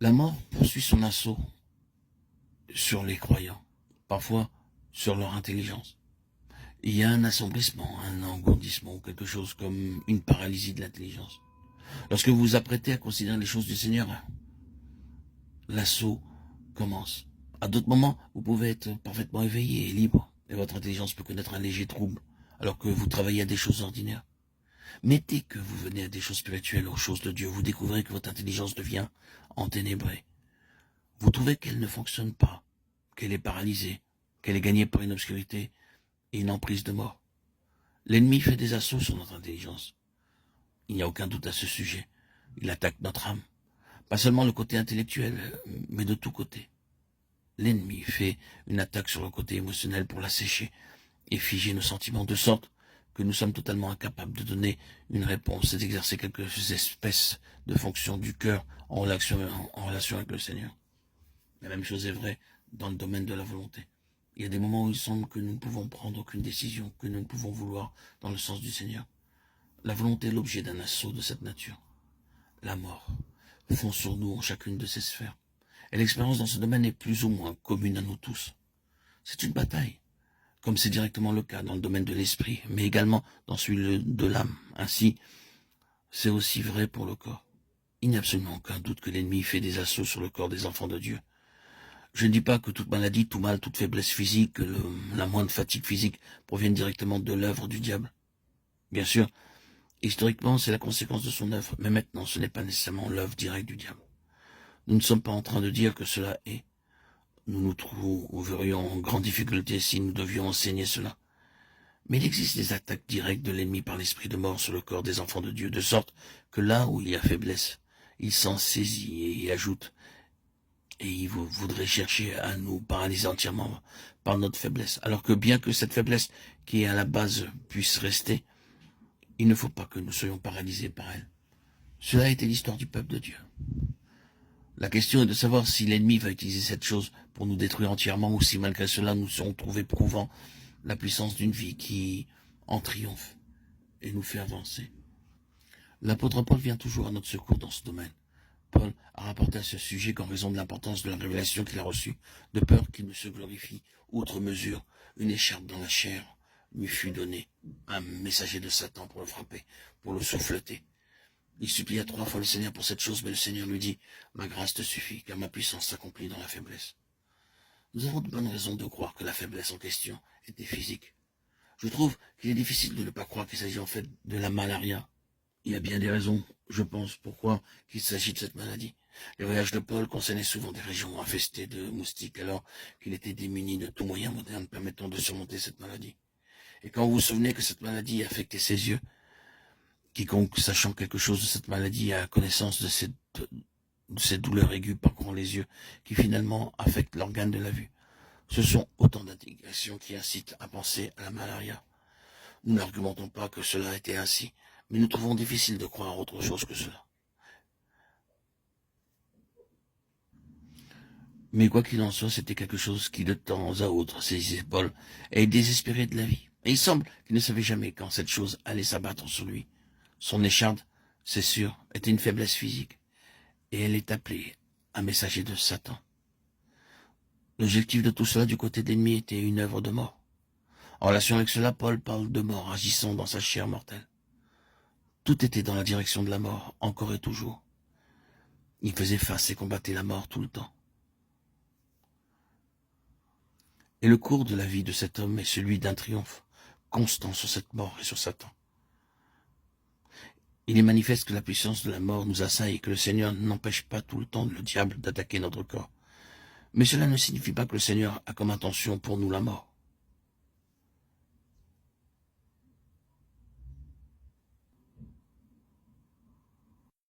La mort poursuit son assaut sur les croyants, parfois sur leur intelligence. Il y a un assombrissement, un engourdissement ou quelque chose comme une paralysie de l'intelligence. Lorsque vous vous apprêtez à considérer les choses du Seigneur, l'assaut commence. À d'autres moments, vous pouvez être parfaitement éveillé et libre, et votre intelligence peut connaître un léger trouble, alors que vous travaillez à des choses ordinaires. Mais dès que vous venez à des choses spirituelles, aux choses de Dieu, vous découvrez que votre intelligence devient enténébrée. Vous trouvez qu'elle ne fonctionne pas, qu'elle est paralysée, qu'elle est gagnée par une obscurité et une emprise de mort. L'ennemi fait des assauts sur notre intelligence. Il n'y a aucun doute à ce sujet. Il attaque notre âme. Pas seulement le côté intellectuel, mais de tous côtés. L'ennemi fait une attaque sur le côté émotionnel pour l'assécher et figer nos sentiments, de sorte que nous sommes totalement incapables de donner une réponse et d'exercer quelques espèces de fonctions du cœur en relation avec le Seigneur. La même chose est vraie dans le domaine de la volonté. Il y a des moments où il semble que nous ne pouvons prendre aucune décision, que nous ne pouvons vouloir dans le sens du Seigneur. La volonté est l'objet d'un assaut de cette nature. La mort fond sur nous en chacune de ces sphères. Et l'expérience dans ce domaine est plus ou moins commune à nous tous. C'est une bataille, comme c'est directement le cas dans le domaine de l'esprit, mais également dans celui de l'âme. Ainsi, c'est aussi vrai pour le corps. Il n'y a absolument aucun doute que l'ennemi fait des assauts sur le corps des enfants de Dieu. Je ne dis pas que toute maladie, tout mal, toute faiblesse physique, la moindre fatigue physique proviennent directement de l'œuvre du diable. Bien sûr, historiquement, c'est la conséquence de son œuvre, mais maintenant, ce n'est pas nécessairement l'œuvre directe du diable. Nous ne sommes pas en train de dire que cela est. Nous nous trouverions en grande difficulté si nous devions enseigner cela. Mais il existe des attaques directes de l'ennemi par l'esprit de mort sur le corps des enfants de Dieu, de sorte que là où il y a faiblesse, il s'en saisit et y ajoute. Et il voudrait chercher à nous paralyser entièrement par notre faiblesse. Alors que bien que cette faiblesse qui est à la base puisse rester, il ne faut pas que nous soyons paralysés par elle. Cela a été l'histoire du peuple de Dieu. La question est de savoir si l'ennemi va utiliser cette chose pour nous détruire entièrement ou si malgré cela nous serons trouvés prouvant la puissance d'une vie qui en triomphe et nous fait avancer. L'apôtre Paul vient toujours à notre secours dans ce domaine. Paul a rapporté à ce sujet qu'en raison de l'importance de la révélation qu'il a reçue, de peur qu'il ne se glorifie outre mesure, une écharpe dans la chair lui fut donnée, un messager de Satan pour le frapper, pour le souffleter. Il supplia 3 fois le Seigneur pour cette chose, mais le Seigneur lui dit « Ma grâce te suffit, car ma puissance s'accomplit dans la faiblesse. » Nous avons de bonnes raisons de croire que la faiblesse en question était physique. Je trouve qu'il est difficile de ne pas croire qu'il s'agit en fait de la malaria. Il y a bien des raisons, je pense, pourquoi il s'agit de cette maladie. Les voyages de Paul concernaient souvent des régions infestées de moustiques, alors qu'il était démuni de tout moyen moderne permettant de surmonter cette maladie. Et quand vous vous souvenez que cette maladie affectait ses yeux, quiconque sachant quelque chose de cette maladie a connaissance de cette douleur aiguë parcourant les yeux, qui finalement affecte l'organe de la vue. Ce sont autant d'indications qui incitent à penser à la malaria. Nous n'argumentons pas que cela a été ainsi, mais nous trouvons difficile de croire autre chose que cela. Mais quoi qu'il en soit, c'était quelque chose qui de temps à autre saisissait Paul et désespérait de la vie. Et il semble qu'il ne savait jamais quand cette chose allait s'abattre sur lui. Son écharde, c'est sûr, était une faiblesse physique, et elle est appelée un messager de Satan. L'objectif de tout cela du côté de l'ennemi était une œuvre de mort. En relation avec cela, Paul parle de mort agissant dans sa chair mortelle. Tout était dans la direction de la mort, encore et toujours. Il faisait face et combattait la mort tout le temps. Et le cours de la vie de cet homme est celui d'un triomphe constant sur cette mort et sur Satan. Il est manifeste que la puissance de la mort nous assaille et que le Seigneur n'empêche pas tout le temps le diable d'attaquer notre corps. Mais cela ne signifie pas que le Seigneur a comme intention pour nous la mort.